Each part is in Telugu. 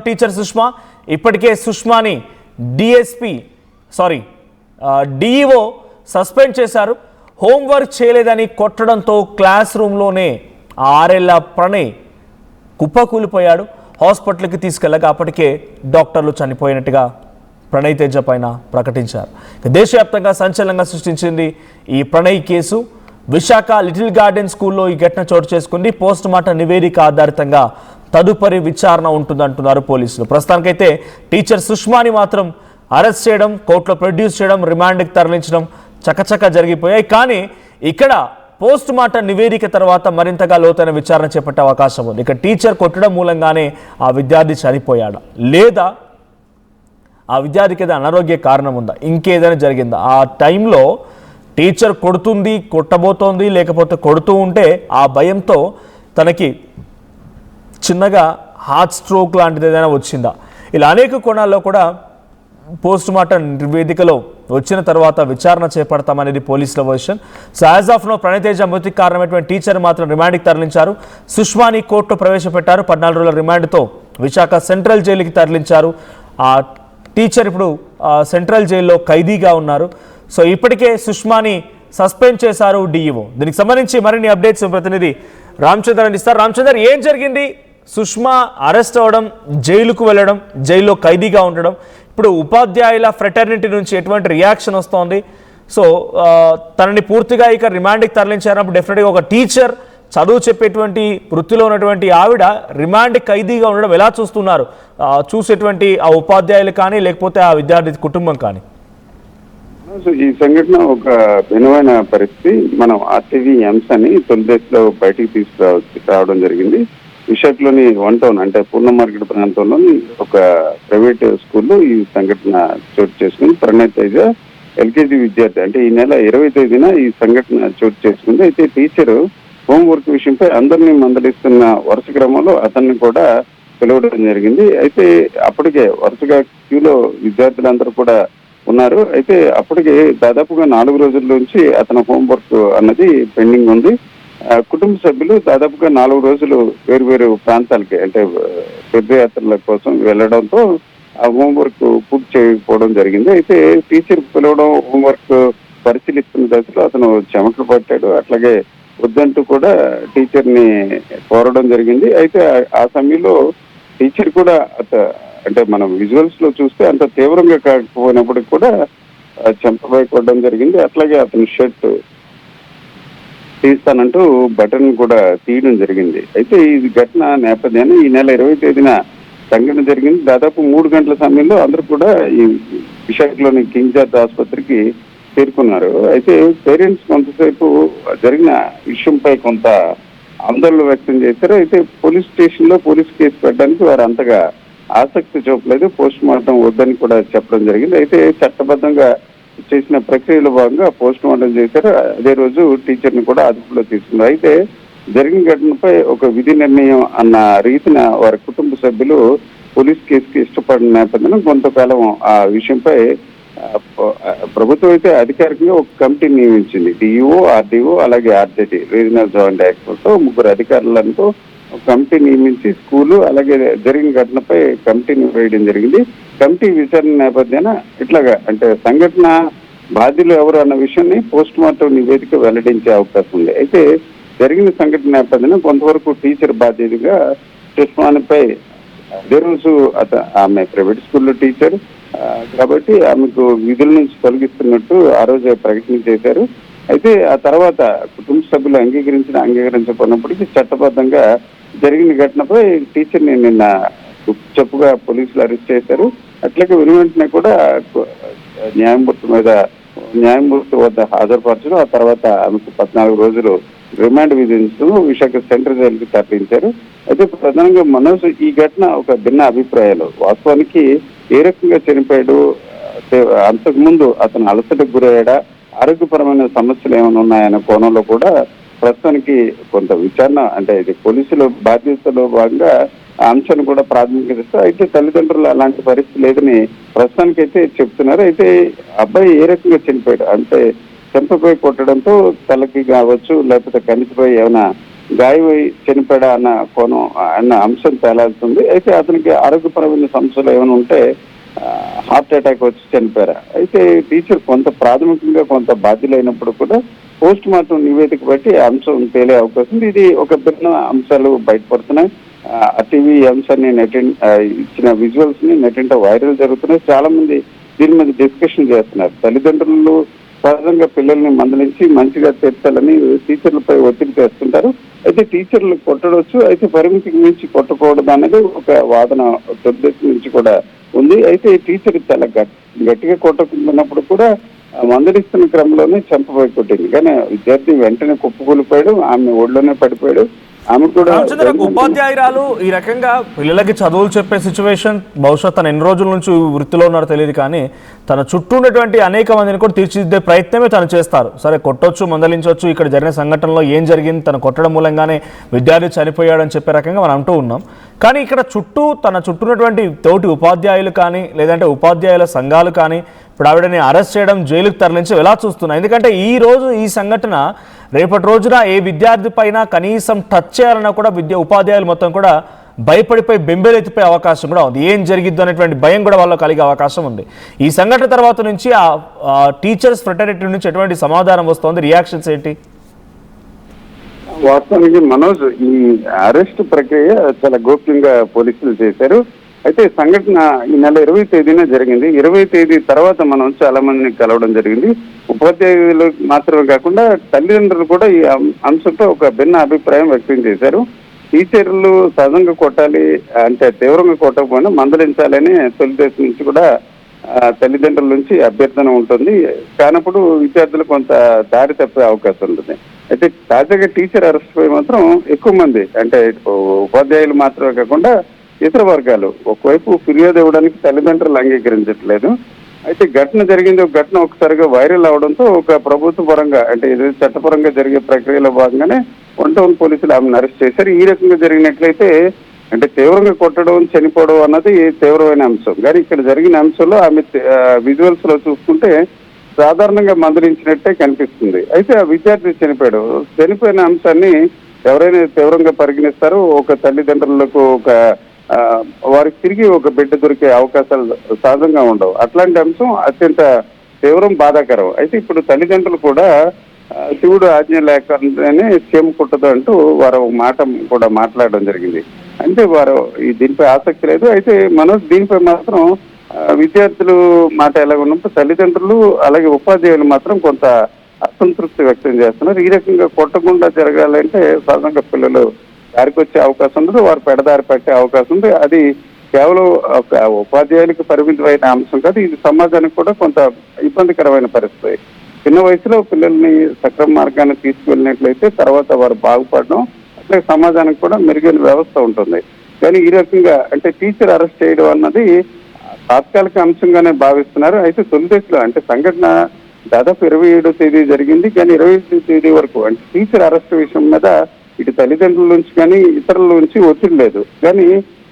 టీచర్ సుష్మా ఇప్పటికే సుష్మాని డిఈఓ సస్పెండ్ చేశారు. హోంవర్క్ చేయలేదని కొట్టడంతో క్లాస్ రూమ్లోనే 6 ఏళ్ల ప్రణయ్ కుప్పకూలిపోయాడు. హాస్పిటల్కి తీసుకెళ్లగా అప్పటికే డాక్టర్లు చనిపోయినట్టుగా ప్రణయ్ తేజ పైన ప్రకటించారు. దేశవ్యాప్తంగా సంచలనంగా సృష్టించింది ఈ Pranay case. Visakha little garden స్కూల్లో ఈ ఘటన చోటు చేసుకుంది. పోస్ట్ మార్టం నివేదిక ఆధారితంగా తదుపరి విచారణ ఉంటుందంటున్నారు పోలీసులు. ప్రస్తుతానికైతే టీచర్ సుష్మాని మాత్రం అరెస్ట్ చేయడం, కోర్టులో ప్రొడ్యూస్ చేయడం, రిమాండ్కి తరలించడం చకచక జరిగిపోయాయి. కానీ ఇక్కడ పోస్ట్ మార్టం నివేదిక తర్వాత మరింతగా లోతైన విచారణ చేపట్టే అవకాశం ఉంది. ఇక టీచర్ కొట్టడం మూలంగానే ఆ విద్యార్థి చనిపోయాడా, లేదా ఆ విద్యార్థికి ఏదైనా అనారోగ్య కారణం ఉందా, ఇంకేదైనా జరిగిందా, ఆ టైంలో టీచర్ కొడుతుంది, కొట్టబోతోంది, లేకపోతే కొడుతూ ఉంటే ఆ భయంతో తనకి చిన్నగా హార్ట్ స్ట్రోక్ లాంటిది ఏదైనా వచ్చిందా, ఇలా అనేక కోణాల్లో కూడా పోస్ట్ మార్టం నివేదికలో వచ్చిన తర్వాత విచారణ చేపడతామనేది పోలీసుల version. So as of now Pranay Teja మృతికి కారణమైనటువంటి టీచర్ మాత్రం రిమాండ్కి తరలించారు. సుష్మాని కోర్టులో ప్రవేశపెట్టారు. 14 రోజుల రిమాండ్తో విశాఖ సెంట్రల్ జైలుకి తరలించారు. ఆ టీచర్ ఇప్పుడు సెంట్రల్ జైల్లో ఖైదీగా ఉన్నారు. సో ఇప్పటికే సుష్మాని సస్పెండ్ చేశారు డిఈఓ. దీనికి సంబంధించి మరిన్ని అప్డేట్స్ ప్రతినిధి రామచంద్ర అందిస్తారు. రామచంద్ర, ఏం జరిగింది? సుష్మా అరెస్ట్ అవ్వడం, జైలుకు వెళ్ళడం, జైల్లో ఖైదీగా ఉండడం, ఇప్పుడు ఉపాధ్యాయుల ఫ్రెటర్నిటీ నుంచి ఎటువంటి రియాక్షన్ వస్తోంది? సో తనని పూర్తిగా ఇక రిమాండ్కి తరలించారన్నప్పుడు డెఫినెట్గా ఒక టీచర్, చదువు చెప్పేటువంటి వృత్తిలో ఉన్నటువంటి ఆవిడ రిమాండ్ ఖైదీగా ఉండడం ఎలా చూస్తున్నారు చూసేటువంటి ఆ ఉపాధ్యాయులు కానీ, లేకపోతే ఆ విద్యార్థి కుటుంబం కానీ? ఈ సంఘటన ఒక భిన్నమైన పరిస్థితి. మనం ఆర్టీవీ అంశాన్ని తొలి దశలో బయటికి తీసుకురావడం జరిగింది. విశాఖలోని 1 టౌన్ అంటే పూర్ణ మార్కెట్ ప్రాంతంలోని ఒక ప్రైవేట్ స్కూల్లో ఈ సంఘటన చోటు చేసుకుంది. ప్రణయ్ తేజ ఎల్కేజీ విద్యార్థి. అంటే ఈ నెల 20వ తేదీన ఈ సంఘటన చోటు చేసుకుంది. అయితే టీచర్ హోంవర్క్ విషయంపై అందరినీ మందలిస్తున్న వరుస క్రమంలో అతన్ని కూడా పిలవడం జరిగింది. అయితే అప్పటికే వరుసగా క్యూలో విద్యార్థులందరూ కూడా ఉన్నారు. అయితే అప్పటికే దాదాపుగా 4 రోజుల నుంచి అతని హోంవర్క్ అన్నది పెండింగ్ ఉంది. కుటుంబ సభ్యులు దాదాపుగా 4 రోజులు వేరు ప్రాంతాలకి అంటే తీర్థయాత్రల కోసం వెళ్లడంతో ఆ హోంవర్క్ పూర్తి చేయకపోవడం జరిగింది. అయితే టీచర్ పిలవడం, హోంవర్క్ పరిశీలిస్తున్న దశలో అతను చెమటలు పట్టాడు. అట్లాగే వద్దంటూ కూడా టీచర్ ని కోరడం జరిగింది. అయితే ఆ సమయంలో టీచర్ కూడా అంటే మనం విజువల్స్ లో చూస్తే అంత తీవ్రంగా కాకపోయినప్పటికీ కూడా చెంపపై కొట్టడం జరిగింది. అట్లాగే అతని షర్ట్ తీస్తానంటూ బటన్ కూడా తీయడం జరిగింది. అయితే ఈ ఘటన నేపథ్యాన్ని ఈ నెల 20వ తేదీన సంఘటన జరిగింది. దాదాపు 3 గంటల సమయంలో అందరూ కూడా ఈ విశాఖలోని కింగ్ జార్జ్ ఆసుపత్రికి చేరుకున్నారు. అయితే పేరెంట్స్ కొంతసేపు జరిగిన విషయంపై కొంత ఆందోళన వ్యక్తం చేశారు. అయితే పోలీస్ స్టేషన్ లో పోలీస్ కేసు పెట్టడానికి వారు అంతగా ఆసక్తి చూపలేదు. పోస్ట్ మార్టం వద్దని కూడా చెప్పడం జరిగింది. అయితే చట్టబద్ధంగా చేసిన ప్రక్రియలో భాగంగా పోస్ట్ మార్టం చేశారు. అదే రోజు టీచర్ ని కూడా అదుపులో తీసుకున్నారు. అయితే జరిగిన ఘటనపై ఒక విధి నిర్ణయం అన్న రీతిన వారి కుటుంబ సభ్యులు పోలీస్ కేసుకి ఇష్టపడిన నేపథ్యంలో కొంతకాలం ఆ విషయంపై ప్రభుత్వం అయితే అధికారికంగా ఒక కమిటీని నియమించింది. డిఈఓ, ఆర్డీఓ, అలాగే ఆర్జేటీ రీజనల్ జాయింట్ డైరెక్టర్తో 3 అధికారులతో కమిటీ నియమించి స్కూలు అలాగే జరిగిన ఘటనపై కమిటీని వేయడం జరిగింది. కమిటీ విచారణ నేపథ్యాన ఇట్లాగా అంటే సంఘటన బాధ్యులు ఎవరు అన్న విషయాన్ని పోస్ట్ మార్టం నివేదిక వెల్లడించే అవకాశం ఉంది. అయితే జరిగిన సంఘటన నేపథ్యాన కొంతవరకు టీచర్ బాధ్యతగా సుష్మానిపై అదే రోజు ఆమె ప్రైవేట్ స్కూల్లో టీచర్ కాబట్టి ఆమెకు విధుల నుంచి తొలగిస్తున్నట్టు ఆ రోజు ప్రకటన చేశారు. అయితే ఆ తర్వాత కుటుంబ సభ్యులు అంగీకరించకపోయినప్పటికీ చట్టబద్ధంగా జరిగిన ఘటనపై టీచర్ని నిన్న చెప్పుగా పోలీసులు అరెస్ట్ చేశారు. అట్లాగే వెనువెంటనే కూడా న్యాయమూర్తి వద్ద హాజరుపరచడం, ఆ తర్వాత ఆమెకు 14 రోజులు రిమాండ్ విధించడం విశాఖ సెంట్రల్ జైలుకి తరలించారు. అయితే ప్రధానంగా మనోజ్ ఈ ఘటన ఒక భిన్న అభిప్రాయాలు. వాస్తవానికి ఏ రకంగా చనిపోయాడు, అంతకుముందు అతను అలసటకు గురయ్యాడా, ఆరోగ్యపరమైన సమస్యలు ఏమైనా ఉన్నాయన్న కోణంలో కూడా ప్రస్తుతానికి కొంత విచారణ అంటే ఇది పోలీసుల బాధ్యతలో భాగంగా ఆ అంశాన్ని కూడా ప్రాథమికత ఇస్తారు. అయితే తల్లిదండ్రులు అలాంటి పరిస్థితి లేదని ప్రస్తుతానికైతే చెప్తున్నారు. అయితే అబ్బాయి ఏ రకంగా చనిపోయాడు అంటే చెంపపై కొట్టడంతో తలకి కావచ్చు, లేకపోతే కనిపిపై ఏమైనా గాయమై చనిపోయాడా అన్న కోణం అన్న అంశం తేలాల్సింది. అయితే అతనికి ఆరోగ్యపరమైన సమస్యలు ఏమైనా ఉంటే హార్ట్ అటాక్ వచ్చి చనిపోయారా. అయితే టీచర్ కొంత ప్రాథమికంగా కొంత బాధ్యులైనప్పుడు కూడా పోస్ట్ మార్టం నివేదిక బట్టి అంశం తేలే అవకాశం ఉంది. ఇది ఒక భిన్న అంశాలు బయటపడుతున్నాయి. టీవీ అంశాన్ని ఇచ్చిన విజువల్స్ ని నెట్టింట వైరల్ జరుగుతున్నాయి. చాలా మంది దీని మీద డిస్కషన్ చేస్తున్నారు. తల్లిదండ్రులు సహజంగా పిల్లల్ని మందలించి మంచిగా తీర్చాలని టీచర్లపై ఒత్తిడి చేస్తుంటారు. అయితే టీచర్లు కొట్టడవచ్చు, అయితే పరిమితికి మించి కొట్టకూడదు అనేది ఒక వాదన ఉద్దేశం నుంచి కూడా ఉంది. అయితే టీచర్ చాలా గట్టిగా కొట్టకున్నప్పుడు కూడా మందలిస్తున్న క్రమంలోనే చెంపపై కొట్టింది. కానీ విద్యార్థి వెంటనే కుప్పకూలిపోయాడు, ఆమె ఒళ్ళోనే పడిపోయాడు. ఆమె కూడా ఉపాధ్యాయురాలు ఈ రకంగా పిల్లలకి చదువులు చెప్పే సిచ్యువేషన్, బహుశా తన ఎన్ని రోజుల నుంచి వృత్తిలో ఉన్నారో తెలియదు, కానీ తన చుట్టూ ఉన్నటువంటి అనేక మందిని కూడా తీర్చిదిద్దే ప్రయత్నమే తను చేస్తారు. సరే కొట్టొచ్చు, మందలించవచ్చు, ఇక్కడ జరిగిన సంఘటనలో ఏం జరిగింది, తను కొట్టడం మూలంగానే విద్యార్థి చనిపోయాడని చెప్పే రకంగా మనం అంటూ ఉన్నాం. కానీ ఇక్కడ తన చుట్టూ ఉన్నటువంటి తోటి ఉపాధ్యాయులు కానీ లేదంటే ఉపాధ్యాయుల సంఘాలు కానీ ఇప్పుడు ఆవిడని అరెస్ట్ చేయడం, జైలుకు తరలించి ఎలా చూస్తున్నాయి? ఎందుకంటే ఈ రోజు ఈ సంఘటన రేపటి రోజున ఏ విద్యార్థి పైన కనీసం టచ్ చేయాలన్నా కూడా ఉపాధ్యాయులు మొత్తం కూడా భయపడిపోయి బెంబేలెత్తిపోయే అవకాశం కూడా ఉంది. ఏం జరిగిద్దు అనేటువంటి భయం కూడా వాళ్ళకి కలిగే అవకాశం ఉంది. ఈ సంఘటన తర్వాత నుంచి ఆ టీచర్స్ ఫ్రెటర్నిటీ నుంచి ఎటువంటి సమాధానం వస్తుంది? రియాక్షన్స్ ఏంటి? వాస్తవానికి మనోజ్, ఈ అరెస్ట్ ప్రక్రియ చాలా గోప్యంగా పోలీసులు చేశారు. అయితే సంఘటన ఈ నెల 20వ తేదీన జరిగింది. 20వ తేదీ తర్వాత మనం చాలా మందిని కలవడం జరిగింది. ఉపాధ్యాయులు మాత్రమే కాకుండా తల్లిదండ్రులు కూడా ఈ అంశంపై ఒక భిన్న అభిప్రాయం వ్యక్తం చేశారు. టీచర్లు సహజంగా కొట్టాలి అంటే తీవ్రంగా కొట్టకపోయినా మందలించాలని తొలిదేశం నుంచి కూడా తల్లిదండ్రుల నుంచి అభ్యర్థన ఉంటుంది. కానప్పుడు విద్యార్థులు కొంత దారి తప్పే అవకాశం ఉంటుంది. అయితే తాజాగా టీచర్ అరెస్ట్ పై మాత్రం ఎక్కువ మంది అంటే ఉపాధ్యాయులు మాత్రమే కాకుండా ఇతర వర్గాలు ఒకవైపు ఫిర్యాదు ఇవ్వడానికి తల్లిదండ్రులు అంగీకరించట్లేదు. అయితే ఘటన జరిగింది, ఒక ఘటన ఒకసారిగా వైరల్ అవడంతో ఒక ప్రభుత్వ పరంగా అంటే ఇది చట్టపరంగా జరిగే ప్రక్రియలో భాగంగానే 1 టౌన్ పోలీసులు ఆమెను అరెస్ట్ చేశారు. ఈ రకంగా జరిగినట్లయితే అంటే తీవ్రంగా కొట్టడం, చనిపోవడం అన్నది తీవ్రమైన అంశం. కానీ ఇక్కడ జరిగిన అంశంలో ఆమె విజువల్స్ లో చూసుకుంటే సాధారణంగా మందలించినట్టే కనిపిస్తుంది. అయితే ఆ విద్యార్థి చనిపోయిన అంశాన్ని ఎవరైనా తీవ్రంగా పరిగణిస్తారో ఒక తల్లిదండ్రులకు వారికి తిరిగి ఒక బిడ్డ దొరికే అవకాశాలు సహజంగా ఉండవు. అట్లాంటి అంశం అత్యంత తీవ్రం, బాధాకరం. అయితే ఇప్పుడు తల్లిదండ్రులు కూడా శివుడు ఆజ్ఞ లేకనే సీమ కుట్టదు అంటూ వారు మాట కూడా మాట్లాడడం జరిగింది. అంటే వారు దీనిపై ఆసక్తి లేదు. అయితే మనోజ్, దీనిపై మాత్రం విద్యార్థులు మాట ఎలా ఉన్నప్పుడు తల్లిదండ్రులు అలాగే ఉపాధ్యాయులు మాత్రం కొంత అసంతృప్తి వ్యక్తం చేస్తున్నారు. ఈ రకంగా కొట్టకుండా జరగాలంటే సహజంగా పిల్లలు దారికి వచ్చే అవకాశం ఉండదు, వారు పెడదారి పట్టే అవకాశం ఉంది. అది కేవలం ఒక ఉపాధ్యాయులకు పరిమితమైన అంశం కాదు, ఇది సమాజానికి కూడా కొంత ఇబ్బందికరమైన పరిస్థితి. చిన్న వయసులో పిల్లల్ని సక్రమ మార్గాన్ని తీసుకువెళ్ళినట్లయితే తర్వాత వారు బాగుపడడం, అట్లాగే సమాజానికి కూడా మెరుగైన వ్యవస్థ ఉంటుంది. కానీ ఈ రకంగా అంటే టీచర్ అరెస్ట్ చేయడం అన్నది తాత్కాలిక అంశంగానే భావిస్తున్నారు. అయితే తొలి దశలో అంటే సంఘటన దాదాపు 27వ తేదీ జరిగింది. కానీ 25వ తేదీ వరకు అంటే టీచర్ అరెస్ట్ విషయం మీద ఇటు తల్లిదండ్రుల నుంచి కానీ ఇతరుల నుంచి ఒత్తిడి లేదు. కానీ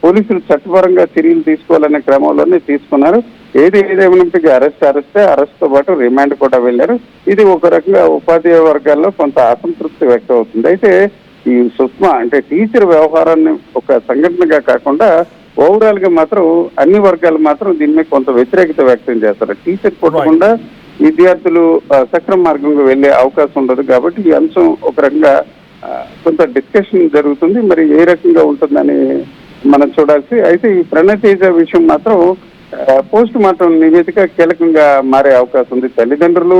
పోలీసులు చట్టపరంగా చర్యలు తీసుకోవాలనే క్రమంలోనే తీసుకున్నారు. ఏదేమైనప్పటికీ అరెస్ట్ తో పాటు రిమాండ్ కూడా వెళ్లారు. ఇది ఒక రకంగా ఉపాధ్యాయ వర్గాల్లో కొంత అసంతృప్తి వ్యక్తం అవుతుంది. అయితే ఈ సుష్మా అంటే టీచర్ వ్యవహారాన్ని ఒక సంఘటనగా కాకుండా ఓవరాల్ గా మాత్రం అన్ని వర్గాలు మాత్రం దీని మీద కొంత వ్యతిరేకత వ్యక్తం చేస్తారు. టీచర్ కొట్టకుండా విద్యార్థులు సక్రమ మార్గంగా వెళ్లే అవకాశం ఉండదు. కాబట్టి ఈ అంశం ఒక రకంగా కొంత డిస్కషన్ జరుగుతుంది. మరి ఏ రకంగా ఉంటుందని మనం చూడాల్సి. అయితే ఈ ప్రణతేజ విషయం మాత్రం పోస్ట్ మార్టం నివేదిక కీలకంగా మారే అవకాశం ఉంది. తల్లిదండ్రులు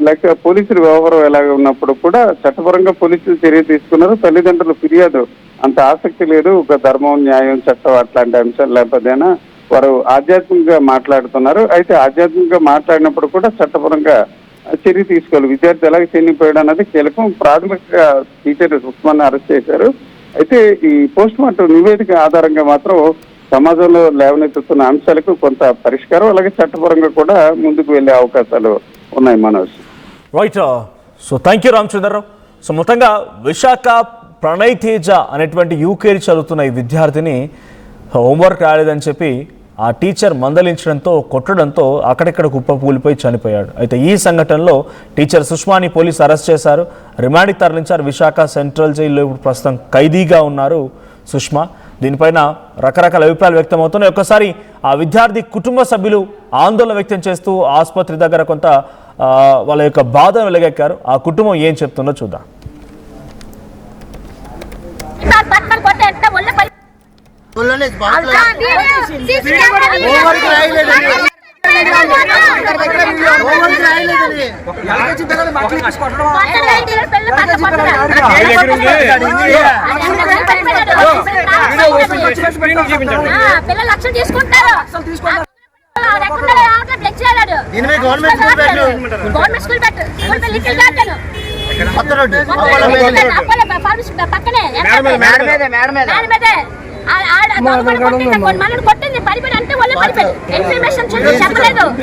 లేక పోలీసుల వ్యవహారం ఎలాగ ఉన్నప్పుడు కూడా చట్టపరంగా పోలీసులు చర్య తీసుకున్నారు. తల్లిదండ్రులు ఫిర్యాదు అంత ఆసక్తి లేదు, ఒక ధర్మం, న్యాయం, చట్టం అట్లాంటి అంశాలు లేకపోతేనా వారు ఆధ్యాత్మికంగా మాట్లాడుతున్నారు. అయితే ఆధ్యాత్మికంగా మాట్లాడినప్పుడు కూడా చట్టపరంగా చర్య తీసుకోవాలి. విద్యార్థి ఎలాగ చనిపోయాడు అన్నది కీలకం. ప్రాథమిక టీచర్ ఉస్మాన్ అరెస్ట్ చేశారు. అయితే ఈ పోస్ట్ మార్టం నివేదిక ఆధారంగా మాత్రం సమాజంలో లేవనెత్తుతున్న అంశాలకు కొంత పరిష్కారం అలాగే చట్టపరంగా కూడా ముందుకు వెళ్లే అవకాశాలు ఉన్నాయి Manoj. Right. So thank you Ramachandra Rao. So మొత్తంగా విశాఖ ప్రణయ్ తేజ అనేటువంటి యూకేజీ చదువుతున్న ఈ విద్యార్థిని హోంవర్క్ రాలేదని చెప్పి ఆ టీచర్ మందలించడంతో కొట్టడంతో అక్కడిక్కడ కుప్పకూలిపోయి చనిపోయాడు. అయితే ఈ సంఘటనలో టీచర్ సుష్మాని పోలీసు అరెస్ట్ చేశారు, రిమాండ్కి తరలించారు. విశాఖ సెంట్రల్ జైల్లో ఇప్పుడు ప్రస్తుతం ఖైదీగా ఉన్నారు సుష్మా. దీనిపైన రకరకాల అభిప్రాయాలు వ్యక్తమవుతున్నాయి. ఒక్కసారి ఆ విద్యార్థి కుటుంబ సభ్యులు ఆందోళన వ్యక్తం చేస్తూ ఆసుపత్రి దగ్గర కొంత వాళ్ళ యొక్క బాధను వెలగెక్కారు. ఆ కుటుంబం ఏం చెప్తుందో చూద్దాం. పిల్లలు లక్షలు తీసుకుంటారు. గవర్నమెంట్ స్కూల్ పెట్టు, పక్కనే కొట్టింది పడిపోయి అంటే వాళ్ళు పడిపోయి ఇన్ఫర్మేషన్ చెప్పలేదు.